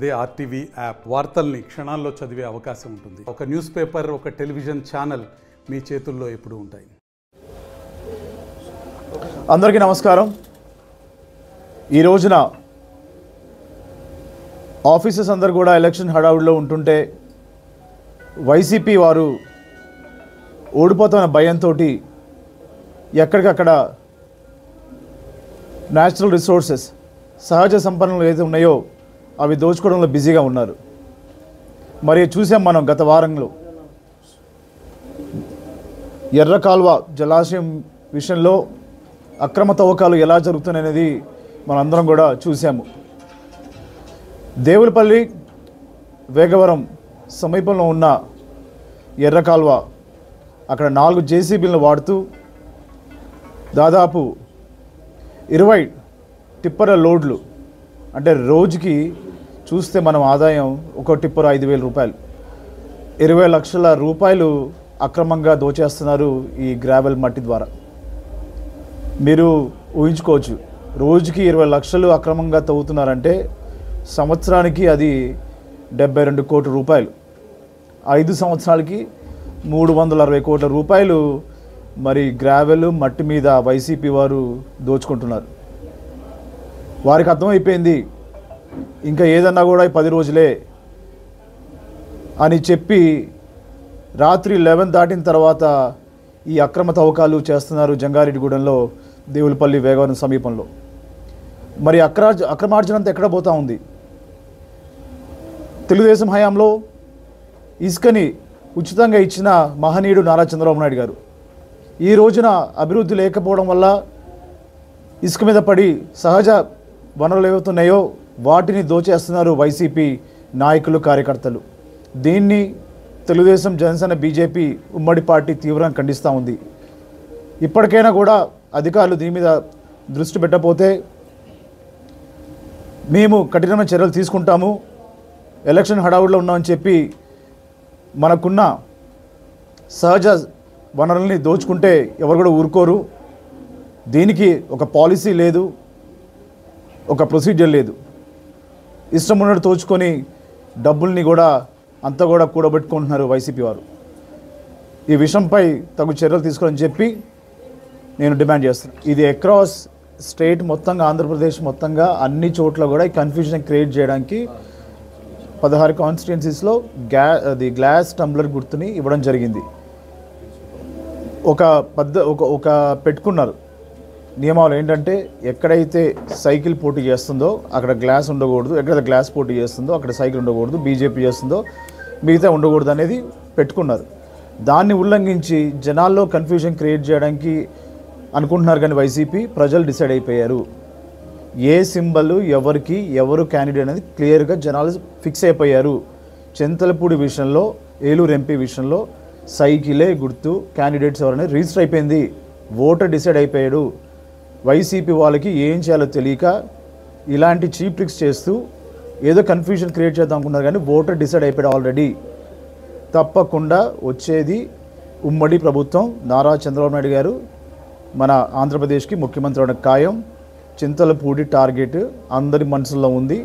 అదే RTV app వార్తల్ని క్షణాల్లో చదివే అవకాశం ఉంటుంది. ఒక న్యూస్ పేపర్, ఒక టెలివిజన్ ఛానల్ మీ చేతుల్లో ఎప్పుడూ ఉంటాయి. అందరికీ నమస్కారం. ఈ రోజున ఆఫీసర్స్ అందరు కూడా ఎలక్షన్ హడావుడిలో ఉంటుంటే వైసీపీ వారు ఓడిపోతున్న భయంతో ఎక్కడికక్కడ న్యాచురల్ రిసోర్సెస్, సహజ సంపన్నులు ఏదైతే ఉన్నాయో అవి దోచుకోవడంలో బిజీగా ఉన్నారు. మరి చూసాం మనం గత వారంలో ఎర్రకాల్వ జలాశయం విషయంలో అక్రమ తవ్వకాలు ఎలా జరుగుతున్నాయనేది మనందరం కూడా చూసాము. దేవులపల్లి వేగవరం సమీపంలో ఉన్న ఎర్రకాల్వ అక్కడ 4 జేసీబీలను వాడుతూ దాదాపు 20 టిప్పర్ లోడ్లు, అంటే రోజుకి చూస్తే మనం ఆదాయం ఒక టిప్పర్ 5,000 రూపాయలు, 20 లక్షల రూపాయలు అక్రమంగా దోచేస్తున్నారు ఈ గ్రావెల్ మట్టి ద్వారా. మీరు ఊహించుకోవచ్చు, రోజుకి 20 లక్షలు అక్రమంగా తవ్వుతున్నారంటే సంవత్సరానికి అది 72 కోట్ల రూపాయలు. 5 సంవత్సరాలకి 360 కోట్ల రూపాయలు మరి గ్రావెల్ మట్టి మీద వైసీపీ వారు దోచుకుంటున్నారు. వారికి అర్థమైపోయింది, ఇంకా ఏదన్నా కూడా 10 రోజులే అని చెప్పి రాత్రి 11 దాటిన తర్వాత ఈ అక్రమ తవ్వకాలు చేస్తున్నారు జంగారెడ్డిగూడెంలో దేవులపల్లి వేగవరం సమీపంలో. మరి అక్రమార్జన అంతా ఎక్కడ పోతూ ఉంది? తెలుగుదేశం హయాంలో ఇసుకని ఉచితంగా ఇచ్చిన మహనీయుడు నారా చంద్రబాబు నాయుడు గారు ఈ రోజున అభివృద్ధి లేకపోవడం వల్ల ఇసుక మీద పడి సహజ వనరులు ఏవవుతున్నాయో వాటిని దోచేస్తున్నారు వైసీపీ నాయకులు, కార్యకర్తలు. దీన్ని తెలుగుదేశం, జనసేన, బీజేపీ ఉమ్మడి పార్టీ తీవ్రంగా ఖండిస్తూ ఉంది. ఇప్పటికైనా కూడా అధికారులు దీని మీద దృష్టి పెట్టకపోతే మేము కఠినమైన చర్యలు తీసుకుంటాము. ఎలక్షన్ హడావుడిలో ఉన్నామని చెప్పి మనకున్న సహజ వనరుల్ని దోచుకుంటే ఎవరు కూడా ఊరుకోరు. దీనికి ఒక పాలసీ లేదు, ఒక ప్రొసీజర్ లేదు. ఇష్టం ఉన్నట్టు దోచుకొని డబ్బుల్ని కూడా అంతా కూడా కూడబెట్టుకుంటున్నారు వైసీపీ వారు. ఈ విషయంపై తగు చర్యలు తీసుకోవాలని చెప్పి నేను డిమాండ్ చేస్తున్నాను. ఇది అక్రాస్ స్టేట్ మొత్తంగా, ఆంధ్రప్రదేశ్ మొత్తంగా అన్ని చోట్ల కూడా ఈ కన్ఫ్యూజన్ క్రియేట్ చేయడానికి 16 కాన్స్టిట్యున్సీస్లో గ్లాస్ టంబ్లర్ గుర్తుని ఇవ్వడం జరిగింది. ఒక పెట్టుకున్నారు నియమాలు ఏంటంటే, ఎక్కడైతే సైకిల్ పోటీ చేస్తుందో అక్కడ గ్లాస్ ఉండకూడదు, ఎక్కడైతే గ్లాస్ పోటీ చేస్తుందో అక్కడ సైకిల్ ఉండకూడదు, బీజేపీ చేస్తుందో మిగతా ఉండకూడదు అనేది పెట్టుకున్నారు. దాన్ని ఉల్లంఘించి జనాల్లో కన్ఫ్యూజన్ క్రియేట్ చేయడానికి అనుకుంటున్నారు. కానీ వైసీపీ ప్రజలు డిసైడ్ అయిపోయారు. ఏ సింబల్ ఎవరికి, ఎవరు క్యాండిడేట్ అనేది క్లియర్గా జనాలు ఫిక్స్ అయిపోయారు. చింతలపూడి విషయంలో, ఏలూరు ఎంపీ విషయంలో సైకిలే గుర్తు, క్యాండిడేట్స్ ఎవరనేది రిజిస్టర్ అయిపోయింది. ఓటర్ డిసైడ్ అయిపోయాడు. వైసీపీ వాళ్ళకి ఏం చేయాలో తెలియక ఇలాంటి చీప్ ట్రిక్స్ చేస్తూ ఏదో కన్ఫ్యూజన్ క్రియేట్ చేద్దాం అనుకున్నారు. కానీ ఓటర్ డిసైడ్ అయిపోయాడు ఆల్రెడీ. తప్పకుండా వచ్చేది ఉమ్మడి ప్రభుత్వం. నారా చంద్రబాబు నాయుడు గారు మన ఆంధ్రప్రదేశ్కి ముఖ్యమంత్రి అవడం ఖాయం. చింతలపూడి టార్గెట్ అందరి మనసులో ఉంది.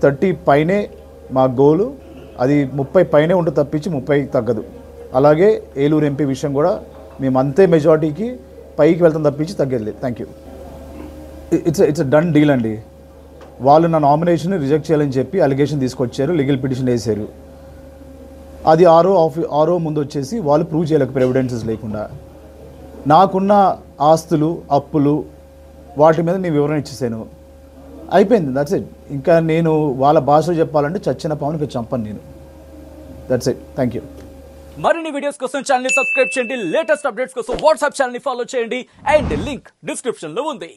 30 పైనే మా గోలు, అది 30 పైనే ఉంటుంది తప్పించి 30 తగ్గదు. అలాగే ఏలూరు ఎంపీ విషయం కూడా మేము అంతే మెజారిటీకి పైకి వెళ్తాం తప్పించి తగ్గేది లేదు. Thank you. It's done deal అండి. వాళ్ళు నా నామినేషన్ రిజెక్ట్ చేయాలని చెప్పి అలిగేషన్ తీసుకొచ్చారు, లీగల్ పిటిషన్ వేశారు. అది ఆరో ముందు వచ్చేసి వాళ్ళు ప్రూవ్ చేయలేకపోయారు ఎవిడెన్సెస్ లేకుండా. నాకున్న ఆస్తులు, అప్పులు, వాటి మీద నేను వివరణ ఇచ్చేసాను, అయిపోయింది. That's it. ఇంకా నేను వాళ్ళ భాషలో చెప్పాలంటే చచ్చిన పావునికి చంపను నేను. That's it. Thank you. మరిన్ని వీడియోస్ కోసం ఛానల్ ని సబ్స్క్రైబ్ చేయండి. లేటెస్ట్ అప్డేట్స్ కోసం వాట్సాప్ ఛానల్ ని ఫాలో చేయండి. అండ్ లింక్ డిస్క్రిప్షన్ లో ఉంది.